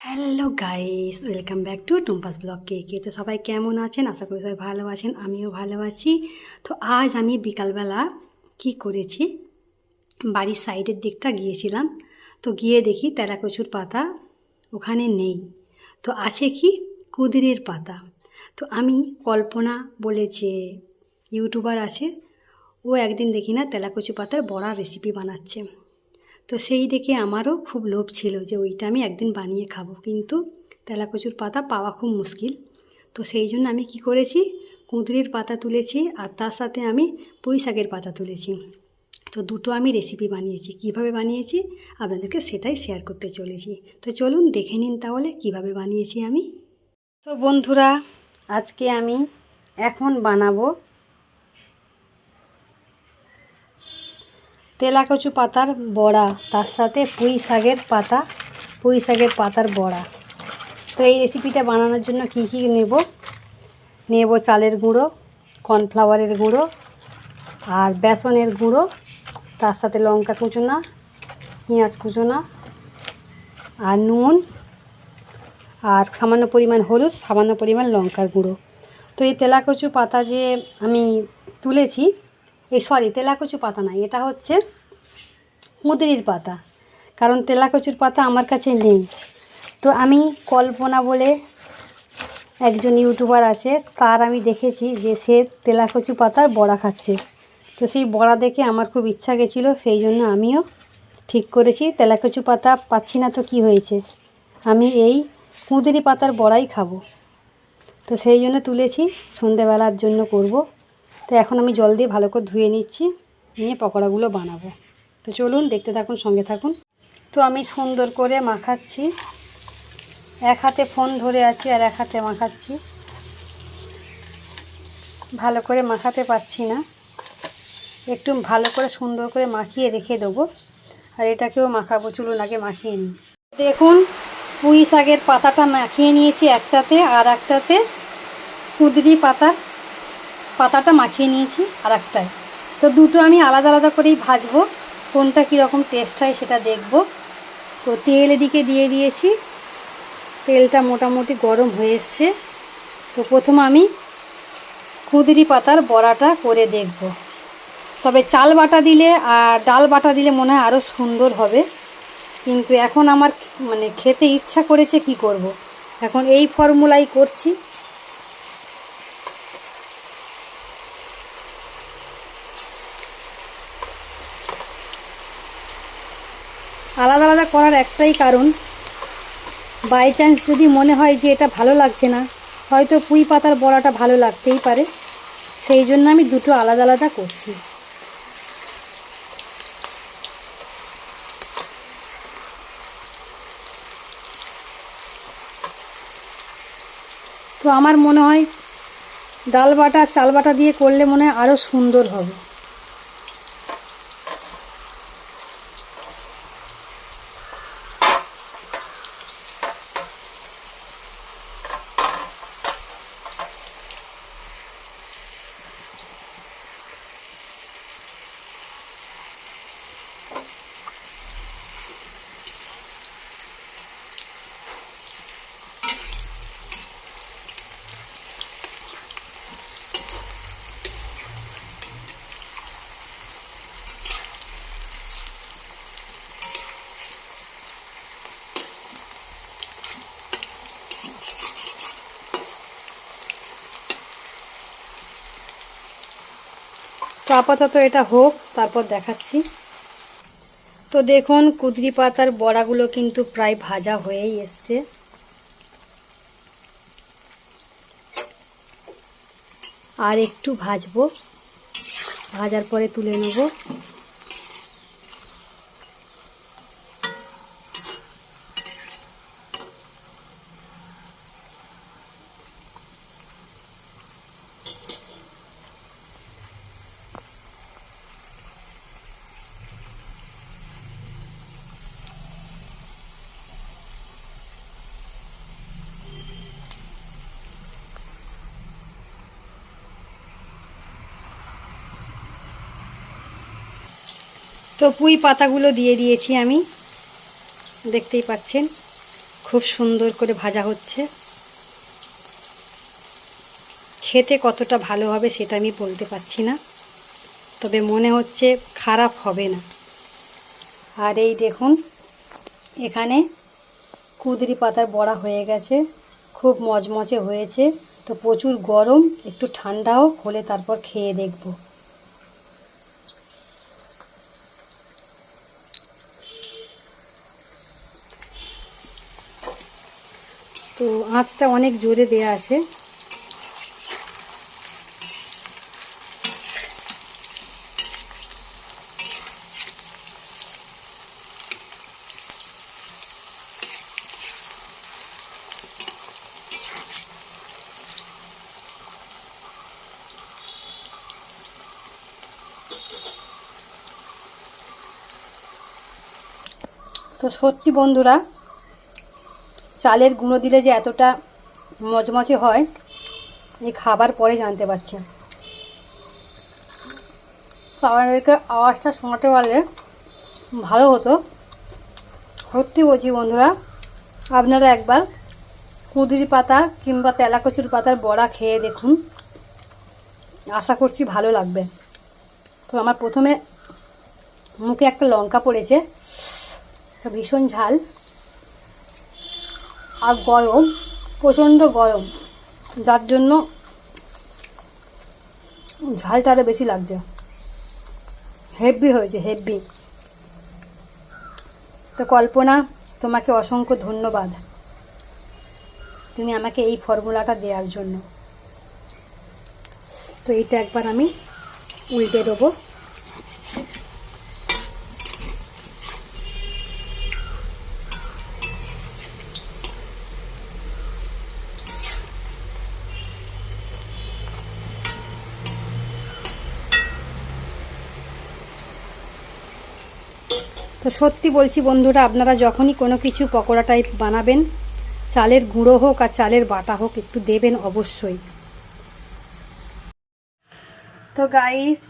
Hello guys, welcome back to Tumpa's blog কে তো সবাই কেমন আছেন? আশা করি সবাই ভালো আছেন, আমিও ভালো আছি। তো আজ আমি বিকালবেলা কি করেছি, বাড়ির সাইডের দিকটা গিয়েছিলাম। তো গিয়ে দেখি তেলাকচুর পাতা ওখানে নেই, তো আছে কি কুঁদরির পাতা। তো আমি কল্পনা বলে যে ইউটিউবার আছে, ও একদিন দেখি না তেলাকচু পাতার বড়া রেসিপি বানাচ্ছে। তো সেই দেখে আমারও খুব লোভ ছিল যে ওইটা আমি একদিন বানিয়ে খাবো, কিন্তু তেলাকচুর পাতা পাওয়া খুব মুশকিল। তো সেই জন্য আমি কি করেছি, কুঁদরির পাতা তুলেছি আর তার সাথে আমি পুঁই শাকের পাতা তুলেছি। তো দুটো আমি রেসিপি বানিয়েছি। কিভাবে বানিয়েছি আপনাদেরকে সেটাই শেয়ার করতে চলেছি। তো চলুন দেখে নিন তাহলে কিভাবে বানিয়েছি আমি। তো বন্ধুরা, আজকে আমি এখন বানাবো তেলাকচু পাতার বড়া, তার সাথে পুঁই শাকের পাতার বড়া। তো এই রেসিপিটা বানানোর জন্য কি কি নেব চালের গুঁড়ো, কর্নফ্লাওয়ারের গুঁড়ো আর বেসনের গুঁড়ো, তার সাথে লঙ্কা কুচোনা, পেঁয়াজ কুচোনা আর নুন আর সামান্য পরিমাণ হলুদ, সামান্য পরিমাণ লঙ্কার গুঁড়ো। তো এই তেলাকচু পাতা যে আমি তুলেছি, তেলাকচু পাতা না, এটা হচ্ছে কুঁদরির পাতা, কারণ তেলাকচুর পাতা আমার কাছে নেই। তো আমি কল্পনা বলে একজন ইউটিউবার আছে, তার আমি দেখেছি যে সে তেলাকচু পাতার বড়া খাচ্ছে। তো সেই বড়া দেখে আমার খুব ইচ্ছা গেছিলো, সেই জন্য আমিও ঠিক করেছি তেলাকচু পাতা পাচ্ছি না তো কি হয়েছে, আমি এই কুঁদরি পাতার বড়াই খাবো। তো সেই জন্য তুলেছি, সন্ধেবেলার জন্য করব। তো এখন আমি জল দিয়ে ভালো করে ধুয়ে নিচ্ছি, নিয়ে পকোড়াগুলো বানাবো। তো চলুন দেখতে থাকুন, সঙ্গে থাকুন। তো আমি সুন্দর করে মাখাচ্ছি, এক হাতে ফোন ধরে আছি আর এক হাতে মাখাচ্ছি। ভালো করে মাখাতে পারছি না, একটু ভালো করে সুন্দর করে মাখিয়ে রেখে দেবো। আর এটাকেও মাখাবো, চলুন আগে মাখিয়ে নিই। দেখুন, পুঁই শাকের পাতাটা মাখিয়ে নিয়েছি একটাতে, আর একটাতে কুঁদরি পাতাটা মাখিয়ে নিয়েছি আর একটায়। তো দুটো আমি আলাদা আলাদা করেই ভাজবো, কোনটা কীরকম টেস্ট হয় সেটা দেখব। তো তেল এদিকে দিয়ে দিয়েছি, তেলটা মোটামুটি গরম হয়ে এসছে। তো প্রথম আমি কুঁদরি পাতার বড়াটা করে দেখব। তবে চাল বাটা দিলে আর ডাল বাটা দিলে মনে হয় আরও সুন্দর হবে, কিন্তু এখন আমার খেতে ইচ্ছা করেছে, কি করব, এখন এই ফর্মুলাই করছি। আলাদা আলাদা করার একটাই কারণ, বাই চান্স যদি মনে হয় যে এটা ভালো লাগছে না, হয়তো পুঁই পাতার বড়াটা ভালো লাগতেই পারে, সেই জন্য আমি দুটো আলাদা আলাদা করছি। তো আমার মনে হয় ডাল বাটা চাল বাটা দিয়ে করলে মনে হয় আরও সুন্দর হবে। তো আপাতত এটা হোক, তারপর দেখাচ্ছি। তো দেখুন, কুঁদরি পাতার বড়াগুলো কিন্তু প্রায় ভাজা হয়েই এসছে। আর একটু ভাজবো, ভাজার পরে তুলে নেব। তো পুঁই পাতাগুলো দিয়ে দিয়েছি আমি, দেখতেই পাচ্ছেন খুব সুন্দর করে ভাজা হচ্ছে। খেতে কতটা ভালো হবে সেটা আমি বলতে পারছি না, তবে মনে হচ্ছে খারাপ হবে না। আর এই দেখুন, এখানে কুঁদরি পাতার বড়া হয়ে গেছে, খুব মচমচে হয়েছে। তো প্রচুর গরম, একটু ঠান্ডাও হলে তারপর খেয়ে দেখব। তো আঁচটা অনেক জোরে দেয়া আছে। তো সত্যি বন্ধুরা, চালের গুঁড়ো দিলে যে এতটা মচমচে হয় এই খাবার পরে জানতে পারছি। তো আমাদেরকে আওয়াজটা শোনাতে পারলে ভালো হতো। সত্যি বলছি বন্ধুরা, আপনারা একবার কুঁদরি পাতা কিংবা তেলাকচুর পাতার বড়া খেয়ে দেখুন, আশা করছি ভালো লাগবে। তো আমার প্রথমে মুখে একটা লঙ্কা পড়েছে, ভীষণ ঝাল আর গরম, প্রচণ্ড গরম, যার জন্য ঝালটা আরও বেশি লাগছে। হেভি হয়েছে, হেভি। তো কল্পনা, তোমাকে অসংখ্য ধন্যবাদ, তুমি আমাকে এই ফর্মুলাটা দেওয়ার জন্য। তো এইটা একবার আমি উল্টে দেবো। তো সত্যি বলছি বন্ধুরা, আপনারা যখনই কোনো কিছু পকোড়া টাইপ বানাবেন, চালের গুঁড়ো হোক আর চালের বাটা হোক একটু দেবেন অবশ্যই। তো গাইস,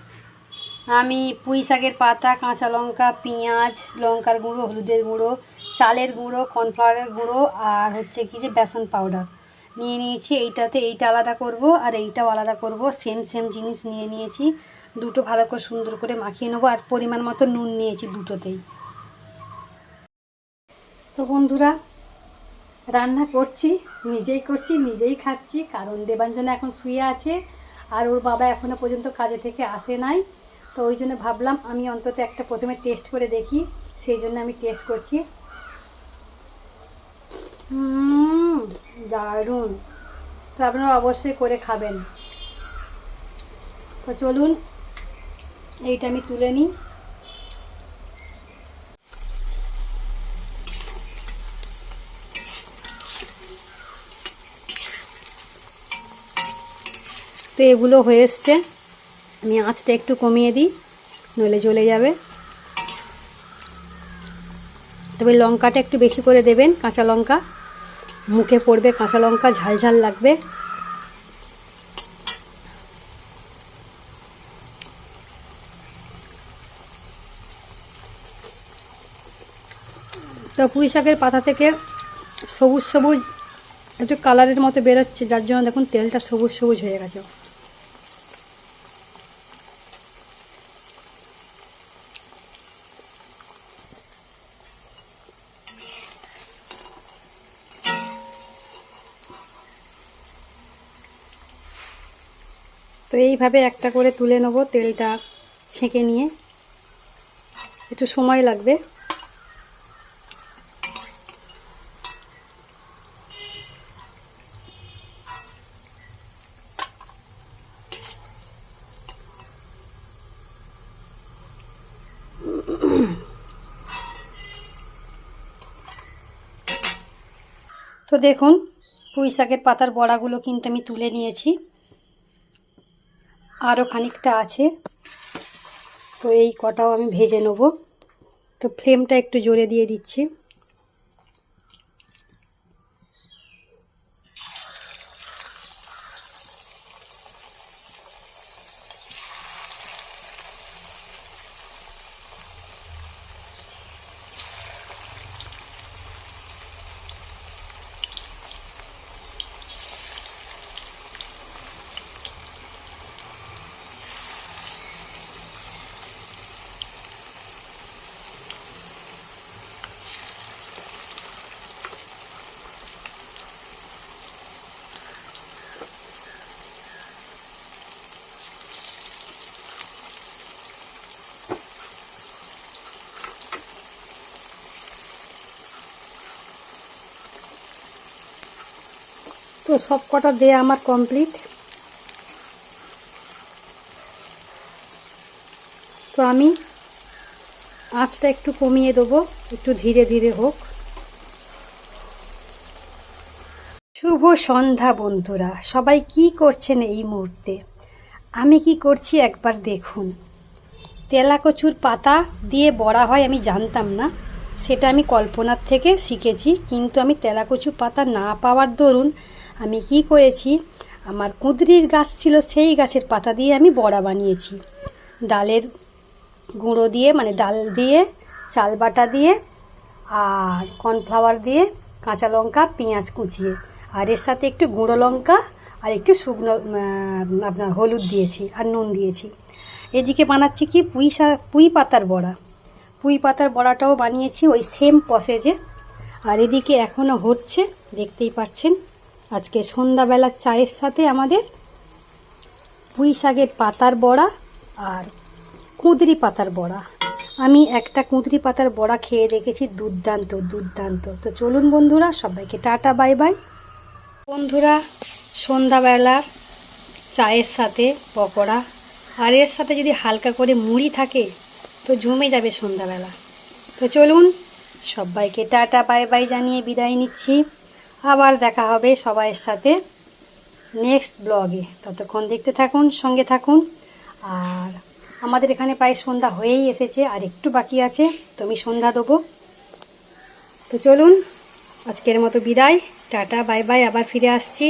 আমি পুঁই শাকের পাতা, কাঁচা লঙ্কা, পেঁয়াজ, লঙ্কার গুঁড়ো, হলুদের গুঁড়ো, চালের গুঁড়ো, কর্নফ্লাওয়ারের গুঁড়ো আর হচ্ছে কি যে বেসন পাউডার নিয়ে নিয়েছি। এইটাতে এইটা আলাদা করব আর এইটাও আলাদা করব, সেম সেম জিনিস নিয়ে নিয়েছি। দুটো ভালো করে সুন্দর করে মাখিয়ে নেবো। আর পরিমাণ মতো নুন নিয়েছি দুটোতেই। তো বন্ধুরা, রান্না করছি, নিজেই করছি, নিজেই খাচ্ছি, কারণ দেবাঞ্জনা এখন শুয়ে আছে আর ওর বাবা এখনও পর্যন্ত কাজে থেকে আসে নাই। তো ওই জন্য ভাবলাম আমি অন্তত একটা প্রথমে টেস্ট করে দেখি, সেই জন্য আমি টেস্ট করছি। দারুণ। তো আপনারা অবশ্যই করে খাবেন। তো চলুন এইটা আমি তুলে নিই। তো এগুলো হয়ে এসছে, আমি আঁচটা একটু কমিয়ে দিই, নইলে জ্বলে যাবে। তবে লঙ্কাটা একটু বেশি করে দেবেন, কাঁচা লঙ্কা মুখে পড়বে, কাঁচা লঙ্কা ঝাল ঝাল লাগবে। তো পুঁই শাকের পাতা থেকে সবুজ সবুজ একটু কালারের মতো বেরোচ্ছে, যার জন্য দেখুন তেলটা সবুজ সবুজ হয়ে গেছে। তো এইভাবে একটা করে তুলে নেব, তেলটা ছেঁকে নিয়ে। একটু সময় লাগবে। তো দেখুন, পুঁই শাকের পাতার বড়াগুলো কিন্তু আমি তুলে নিয়েছি, আরও খানিকটা আছে। তো এই কটাও আমি ভেজে নেব। তো ফ্লেমটা একটু জোরে দিয়ে দিচ্ছি। তো সব কটা দেয়া আমার কমপ্লিট। তো আমি আঁচটা একটু কমিয়ে দেবো, একটু ধীরে ধীরে হোক। শুভ সন্ধ্যা বন্ধুরা, সবাই কি করছেন এই মুহূর্তে? আমি কি করছি একবার দেখুন। তেলাকচুর পাতা দিয়ে বড়া হয় আমি জানতাম না, সেটা আমি কল্পনার থেকে শিখেছি। কিন্তু আমি তেলাকচু পাতা না পাওয়ার দরুন আমি কি করেছি, আমার কুঁদরির গাছ ছিল, সেই গাছের পাতা দিয়ে আমি বড়া বানিয়েছি। ডালের গুঁড়ো দিয়ে, মানে ডাল দিয়ে, চাল বাটা দিয়ে, আর কর্নফ্লাওয়ার দিয়ে, কাঁচা লঙ্কা, পেঁয়াজ কুচিয়ে, আর এর সাথে একটু গুঁড়ো লঙ্কা আর একটু শুকনো আপনার হলুদ দিয়েছি আর নুন দিয়েছি। এদিকে বানাচ্ছি কি পুঁই পাতার বড়া। পুঁই পাতার বড়াটাও বানিয়েছি ওই সেম প্রসেসে। আর এদিকে এখনও হচ্ছে, দেখতেই পাচ্ছেন। আজকে সন্ধ্যাবেলার চায়ের সাথে আমাদের পুঁই শাকের পাতার বড়া আর কুঁদরি পাতার বড়া। আমি একটা কুঁদরি পাতার বড়া খেয়ে দেখেছি, দুর্দান্ত দুর্দান্ত। তো চলুন বন্ধুরা, সবাইকে টাটা বাই বাই। বন্ধুরা, সন্ধ্যাবেলা চায়ের সাথে পকোড়া, আর এর সাথে যদি হালকা করে মুড়ি থাকে তো জমে যাবে সন্ধ্যাবেলা। তো চলুন, সবাইকে টাটা বাই বাই জানিয়ে বিদায় নিচ্ছি। আবার দেখা হবে সবাইয়ের সাথে নেক্সট ব্লগে। ততক্ষণ দেখতে থাকুন, সঙ্গে থাকুন। আর আমাদের এখানে প্রায় সন্ধ্যা হয়েই এসেছে, আর একটু বাকি আছে, তো আমি সন্ধ্যা দেবো। তো চলুন, আজকের মতো বিদায়, টাটা বাই বাই। আবার ফিরে আসছি।